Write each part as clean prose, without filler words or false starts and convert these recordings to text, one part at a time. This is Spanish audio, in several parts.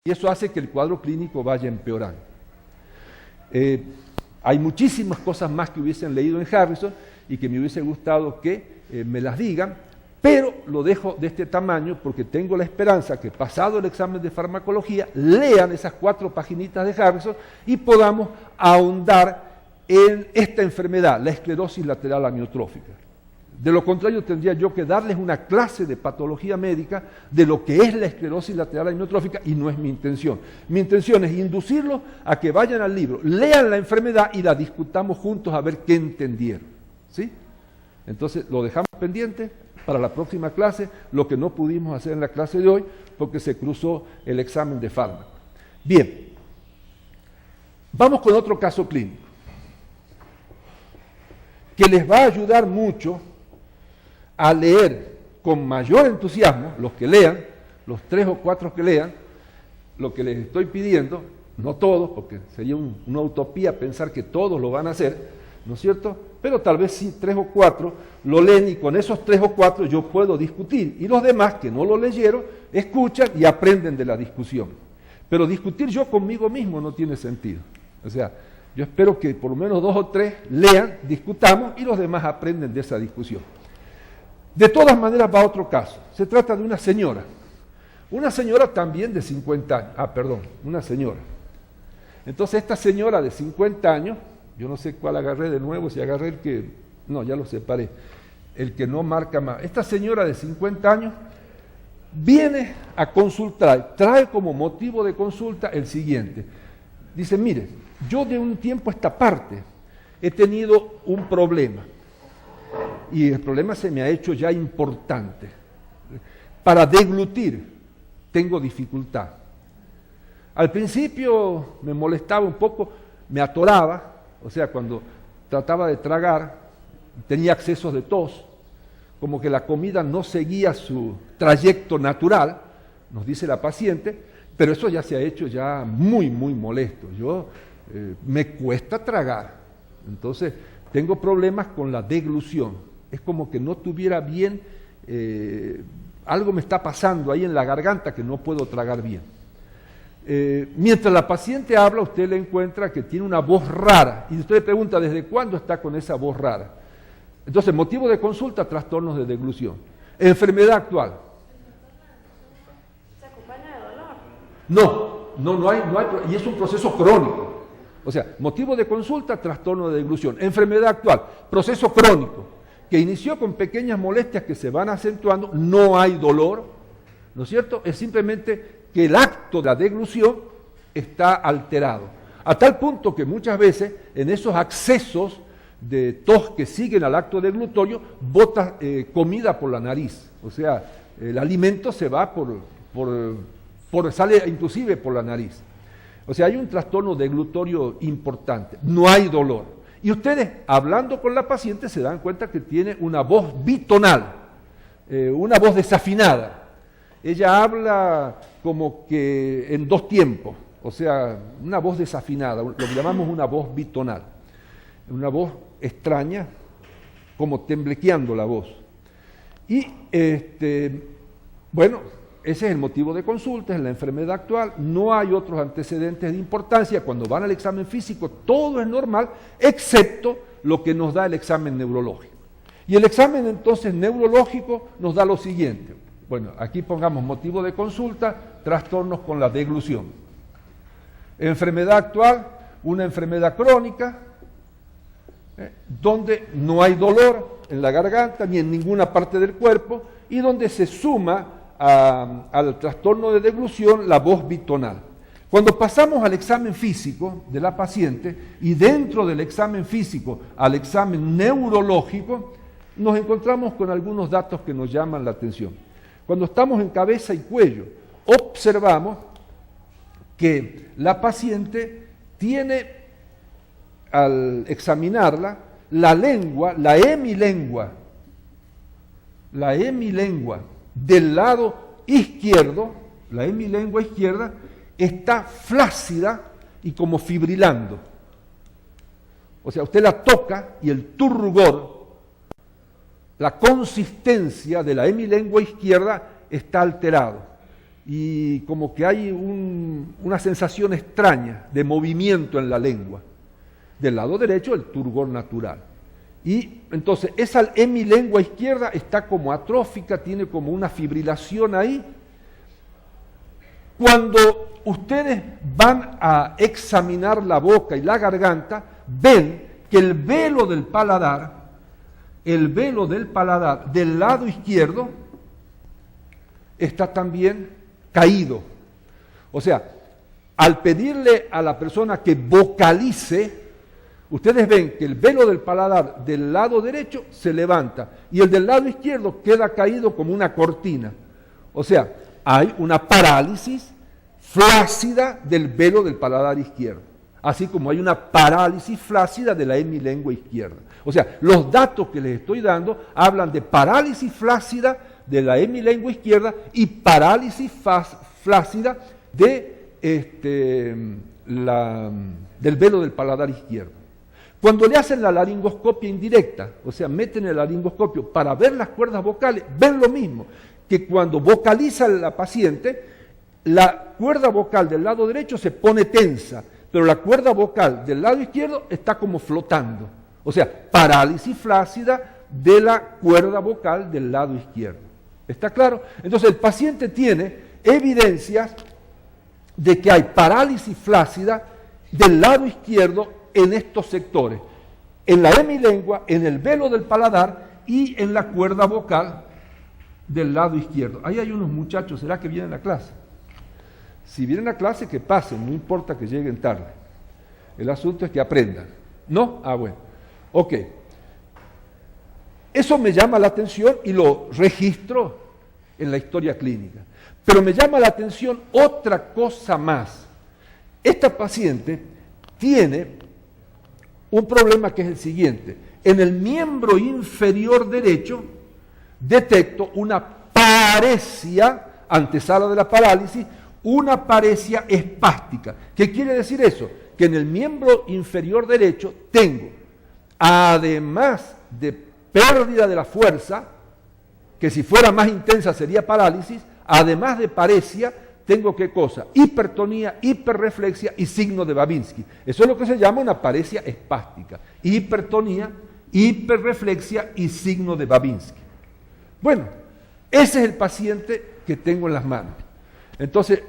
y eso hace que el cuadro clínico vaya empeorando. Hay muchísimas cosas más que hubiesen leído en Harrison y que me hubiese gustado que me las digan, pero lo dejo de este tamaño porque tengo la esperanza que pasado el examen de farmacología lean esas 4 paginitas de Harrison y podamos ahondar en esta enfermedad, la esclerosis lateral amiotrófica. De lo contrario, tendría yo que darles una clase de patología médica de lo que es la esclerosis lateral amiotrófica y no es mi intención. Mi intención es inducirlos a que vayan al libro, lean la enfermedad y la discutamos juntos a ver qué entendieron. ¿Sí? Entonces, lo dejamos pendiente para la próxima clase, lo que no pudimos hacer en la clase de hoy porque se cruzó el examen de fármaco. Bien, vamos con otro caso clínico que les va a ayudar mucho a leer con mayor entusiasmo, los que lean, los 3 o 4 que lean, lo que les estoy pidiendo, no todos, porque sería una utopía pensar que todos lo van a hacer, ¿no es cierto? Pero tal vez sí 3 o 4 lo leen y con esos 3 o 4 yo puedo discutir, y los demás que no lo leyeron, escuchan y aprenden de la discusión. Pero discutir yo conmigo mismo no tiene sentido. O sea, yo espero que por lo menos 2 o 3 lean, discutamos y los demás aprenden de esa discusión. De todas maneras va a otro caso. Se trata de una señora también de 50 años, una señora. Entonces esta señora de 50 años, yo no sé cuál agarré de nuevo, si agarré el que, no, ya lo separé, el que no marca más. Esta señora de 50 años viene a consultar, trae como motivo de consulta el siguiente. Dice, mire, yo de un tiempo a esta parte he tenido un problema. Y el problema se me ha hecho ya importante. Para deglutir tengo dificultad. Al principio me molestaba un poco, me atoraba, o sea, cuando trataba de tragar, tenía accesos de tos, como que la comida no seguía su trayecto natural, nos dice la paciente, pero eso ya se ha hecho ya muy, muy molesto. Me cuesta tragar, entonces tengo problemas con la deglución. Es como que no tuviera bien, algo me está pasando ahí en la garganta que no puedo tragar bien. Mientras la paciente habla, usted le encuentra que tiene una voz rara y usted le pregunta ¿desde cuándo está con esa voz rara? Entonces, motivo de consulta, trastornos de deglución. Enfermedad actual. ¿Se acompaña de dolor? No hay, y es un proceso crónico. O sea, motivo de consulta, trastorno de deglución. Enfermedad actual, proceso crónico, que inició con pequeñas molestias que se van acentuando, no hay dolor, ¿no es cierto? Es simplemente que el acto de la deglución está alterado, a tal punto que muchas veces en esos accesos de tos que siguen al acto deglutorio, bota comida por la nariz, o sea, el alimento se va sale inclusive por la nariz. O sea, hay un trastorno deglutorio importante, no hay dolor. Y ustedes, hablando con la paciente, se dan cuenta que tiene una voz bitonal, una voz desafinada. Ella habla como que en 2 tiempos, o sea, una voz desafinada, lo que llamamos una voz bitonal. Una voz extraña, como temblequeando la voz. Y, bueno, ese es el motivo de consulta, es la enfermedad actual, no hay otros antecedentes de importancia. Cuando van al examen físico todo es normal, excepto lo que nos da el examen neurológico. Y el examen entonces neurológico nos da lo siguiente. Bueno, aquí pongamos motivo de consulta, trastornos con la deglución. Enfermedad actual, una enfermedad crónica, donde no hay dolor en la garganta ni en ninguna parte del cuerpo y donde se suma al trastorno de deglución la voz bitonal. Cuando pasamos al examen físico de la paciente y dentro del examen físico al examen neurológico, nos encontramos con algunos datos que nos llaman la atención. Cuando estamos en cabeza y cuello, observamos que la paciente tiene, al examinarla, la lengua, la hemilengua del lado izquierdo, la hemilengua izquierda, está flácida y como fibrilando. O sea, usted la toca y el turgor, la consistencia de la hemilengua izquierda está alterado. y como que hay una sensación extraña de movimiento en la lengua. Del lado derecho, el turgor natural. Y entonces esa hemilengua izquierda está como atrófica, tiene como una fibrilación ahí. Cuando ustedes van a examinar la boca y la garganta, ven que el velo del paladar del lado izquierdo está también caído. O sea, al pedirle a la persona que vocalice, ustedes ven que el velo del paladar del lado derecho se levanta y el del lado izquierdo queda caído como una cortina. O sea, hay una parálisis flácida del velo del paladar izquierdo, así como hay una parálisis flácida de la hemilengua izquierda. O sea, los datos que les estoy dando hablan de parálisis flácida de la hemilengua izquierda y parálisis flácida del velo del paladar izquierdo. Cuando le hacen la laringoscopia indirecta, o sea, meten el laringoscopio para ver las cuerdas vocales, ven lo mismo, que cuando vocaliza la paciente, la cuerda vocal del lado derecho se pone tensa, pero la cuerda vocal del lado izquierdo está como flotando. O sea, parálisis flácida de la cuerda vocal del lado izquierdo. ¿Está claro? Entonces el paciente tiene evidencias de que hay parálisis flácida del lado izquierdo en estos sectores, en la hemilengua, en el velo del paladar y en la cuerda vocal del lado izquierdo. Ahí hay unos muchachos, ¿será que vienen a clase? Si vienen a clase, que pasen, no importa que lleguen tarde. El asunto es que aprendan. ¿No? Ah, bueno. Ok. Eso me llama la atención y lo registro en la historia clínica. Pero me llama la atención otra cosa más. Esta paciente tiene un problema que es el siguiente. En el miembro inferior derecho detecto una paresia, antesala de la parálisis, una paresia espástica. ¿Qué quiere decir eso? Que en el miembro inferior derecho tengo, además de pérdida de la fuerza, que si fuera más intensa sería parálisis, además de paresia, tengo ¿qué cosa? Hipertonía, hiperreflexia y signo de Babinski. Eso es lo que se llama una paresia espástica. Hipertonía, hiperreflexia y signo de Babinski. Bueno, ese es el paciente que tengo en las manos. Entonces,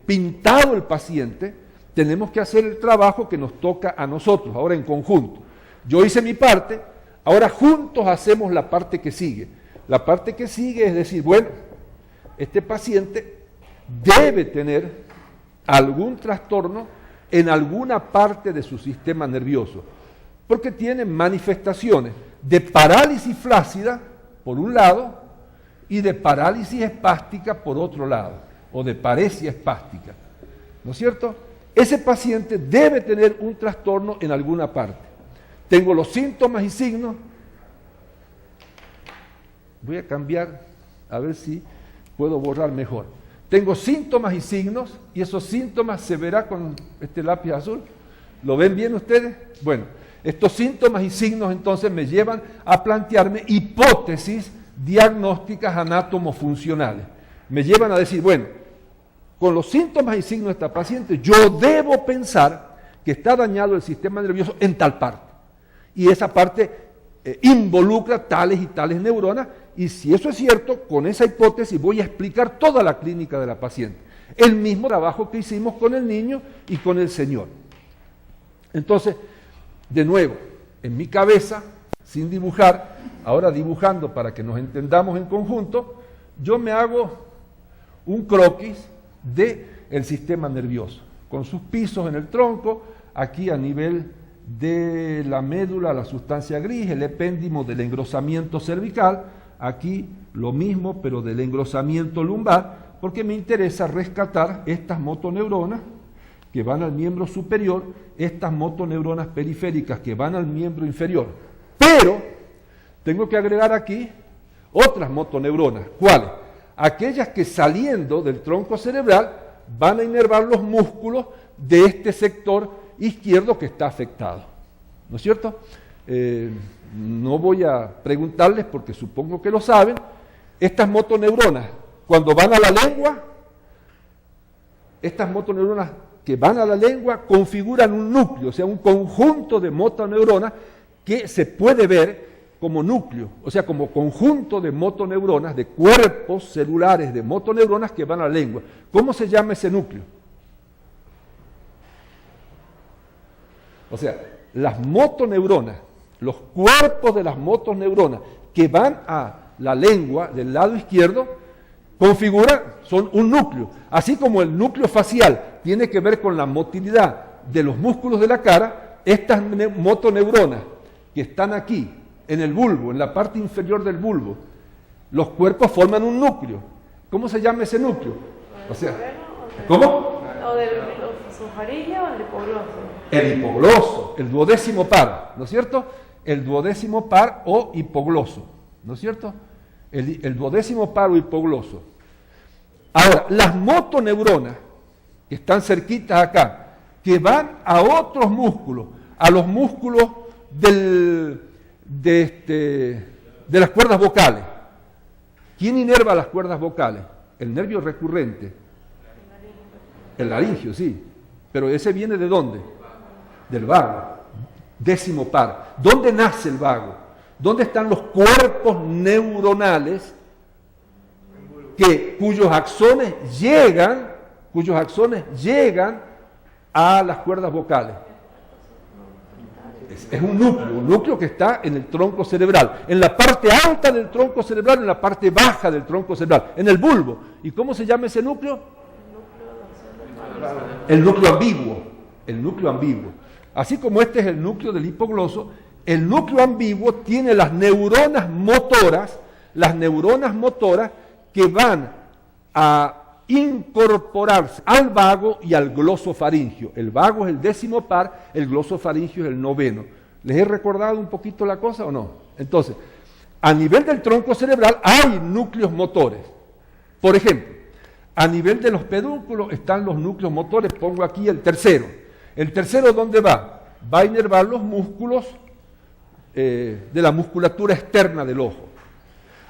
pintado el paciente, tenemos que hacer el trabajo que nos toca a nosotros, ahora en conjunto. Yo hice mi parte, ahora juntos hacemos la parte que sigue. La parte que sigue es decir, bueno, este paciente debe tener algún trastorno en alguna parte de su sistema nervioso, porque tiene manifestaciones de parálisis flácida, por un lado, y de parálisis espástica, por otro lado, o de paresia espástica, ¿no es cierto? Ese paciente debe tener un trastorno en alguna parte. Tengo los síntomas y signos. Voy a cambiar, a ver si puedo borrar mejor. Tengo síntomas y signos, y esos síntomas se verá con este lápiz azul. ¿Lo ven bien ustedes? Bueno, estos síntomas y signos entonces me llevan a plantearme hipótesis diagnósticas anátomo-funcionales. Me llevan a decir, bueno, con los síntomas y signos de esta paciente, yo debo pensar que está dañado el sistema nervioso en tal parte. Y esa parte involucra tales y tales neuronas, y si eso es cierto, con esa hipótesis voy a explicar toda la clínica de la paciente. El mismo trabajo que hicimos con el niño y con el señor. Entonces, de nuevo, en mi cabeza, sin dibujar, ahora dibujando para que nos entendamos en conjunto, yo me hago un croquis del sistema nervioso, con sus pisos en el tronco, aquí a nivel de la médula, la sustancia gris, el epéndimo del engrosamiento cervical, aquí lo mismo, pero del engrosamiento lumbar, porque me interesa rescatar estas motoneuronas que van al miembro superior, estas motoneuronas periféricas que van al miembro inferior. Pero tengo que agregar aquí otras motoneuronas. ¿Cuáles? Aquellas que saliendo del tronco cerebral van a inervar los músculos de este sector izquierdo que está afectado. ¿No es cierto? No voy a preguntarles porque supongo que lo saben. Estas motoneuronas, cuando van a la lengua, estas motoneuronas que van a la lengua configuran un núcleo, o sea, un conjunto de motoneuronas que se puede ver como núcleo, o sea, como conjunto de motoneuronas, de cuerpos celulares de motoneuronas que van a la lengua. ¿Cómo se llama ese núcleo? O sea, las motoneuronas, los cuerpos de las motoneuronas que van a la lengua del lado izquierdo, son un núcleo. Así como el núcleo facial tiene que ver con la motilidad de los músculos de la cara, estas motoneuronas que están aquí, en el bulbo, en la parte inferior del bulbo, los cuerpos forman un núcleo. ¿Cómo se llama ese núcleo? O sea, ¿cómo? O del sujarilla o el hipogloso. El hipogloso, el duodécimo par, ¿no es cierto? El duodécimo par o hipogloso, ¿no es cierto? El duodécimo par o hipogloso. Ahora, las motoneuronas que están cerquitas acá, que van a otros músculos, a los músculos de las cuerdas vocales. ¿Quién inerva las cuerdas vocales? El nervio recurrente. El laringio, sí. Pero ese viene ¿de dónde? Del vago. Décimo par. ¿Dónde nace el vago? ¿Dónde están los cuerpos neuronales cuyos axones llegan a las cuerdas vocales? Es un núcleo que está en el tronco cerebral, en la parte alta del tronco cerebral, en la parte baja del tronco cerebral, en el bulbo. ¿Y cómo se llama ese núcleo? El núcleo ambiguo. El núcleo ambiguo. Así como este es el núcleo del hipogloso, el núcleo ambiguo tiene las neuronas motoras que van a incorporarse al vago y al glosofaringio. El vago es el décimo par, el glosofaringio es el noveno. ¿Les he recordado un poquito la cosa o no? Entonces, a nivel del tronco cerebral hay núcleos motores. Por ejemplo, a nivel de los pedúnculos están los núcleos motores, pongo aquí el tercero. ¿El tercero dónde va? Va a inervar los músculos de la musculatura externa del ojo.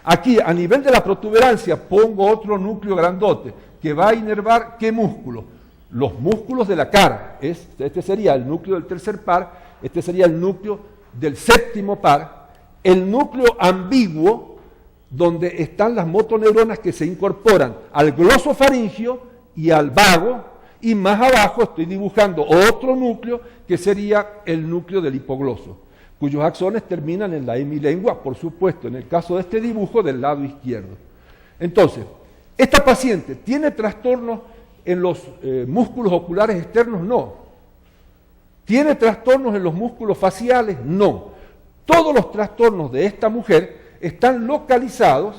Aquí, a nivel de la protuberancia, pongo otro núcleo grandote que va a inervar ¿qué músculo? Los músculos de la cara. Este sería el núcleo del tercer par, este sería el núcleo del séptimo par, el núcleo ambiguo, donde están las motoneuronas que se incorporan al glosofaringio y al vago, y más abajo estoy dibujando otro núcleo que sería el núcleo del hipogloso, cuyos axones terminan en la hemilengua, por supuesto, en el caso de este dibujo, del lado izquierdo. Entonces, ¿esta paciente tiene trastornos en los músculos oculares externos? No. ¿Tiene trastornos en los músculos faciales? No. Todos los trastornos de esta mujer están localizados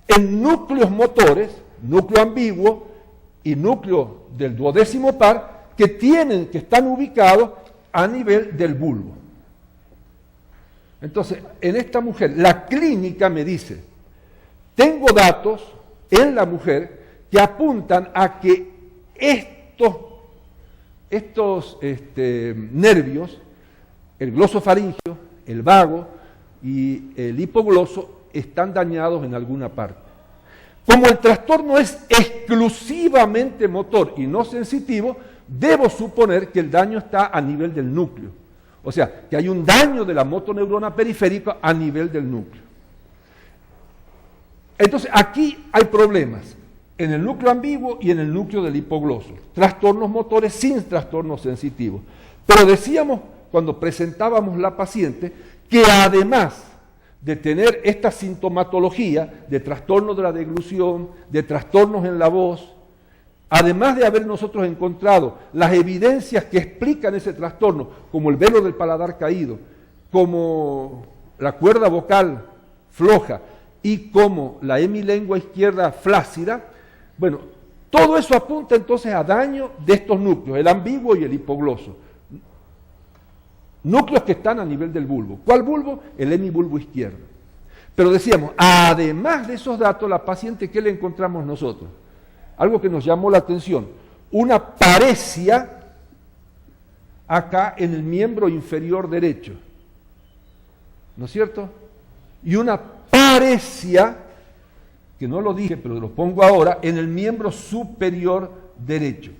en núcleos motores, núcleo ambiguo y núcleo del duodécimo par, que están ubicados a nivel del bulbo. Entonces, en esta mujer, la clínica me dice, tengo datos en la mujer que apuntan a que estos nervios, el glosofaringio, el vago y el hipogloso, están dañados en alguna parte. Como el trastorno es exclusivamente motor y no sensitivo, debo suponer que el daño está a nivel del núcleo. O sea, que hay un daño de la motoneurona periférica a nivel del núcleo. Entonces, aquí hay problemas en el núcleo ambiguo y en el núcleo del hipogloso. Trastornos motores sin trastornos sensitivos. Pero decíamos, cuando presentábamos la paciente, que además de tener esta sintomatología de trastornos de la deglución, de trastornos en la voz, además de haber nosotros encontrado las evidencias que explican ese trastorno, como el velo del paladar caído, como la cuerda vocal floja y como la hemilengua izquierda flácida, bueno, todo eso apunta entonces a daño de estos núcleos, el ambiguo y el hipogloso. Núcleos que están a nivel del bulbo. ¿Cuál bulbo? El hemibulbo izquierdo. Pero decíamos, además de esos datos, la paciente, ¿qué le encontramos nosotros? Algo que nos llamó la atención, una paresia acá en el miembro inferior derecho, ¿no es cierto? Y una paresia, que no lo dije, pero lo pongo ahora, en el miembro superior derecho.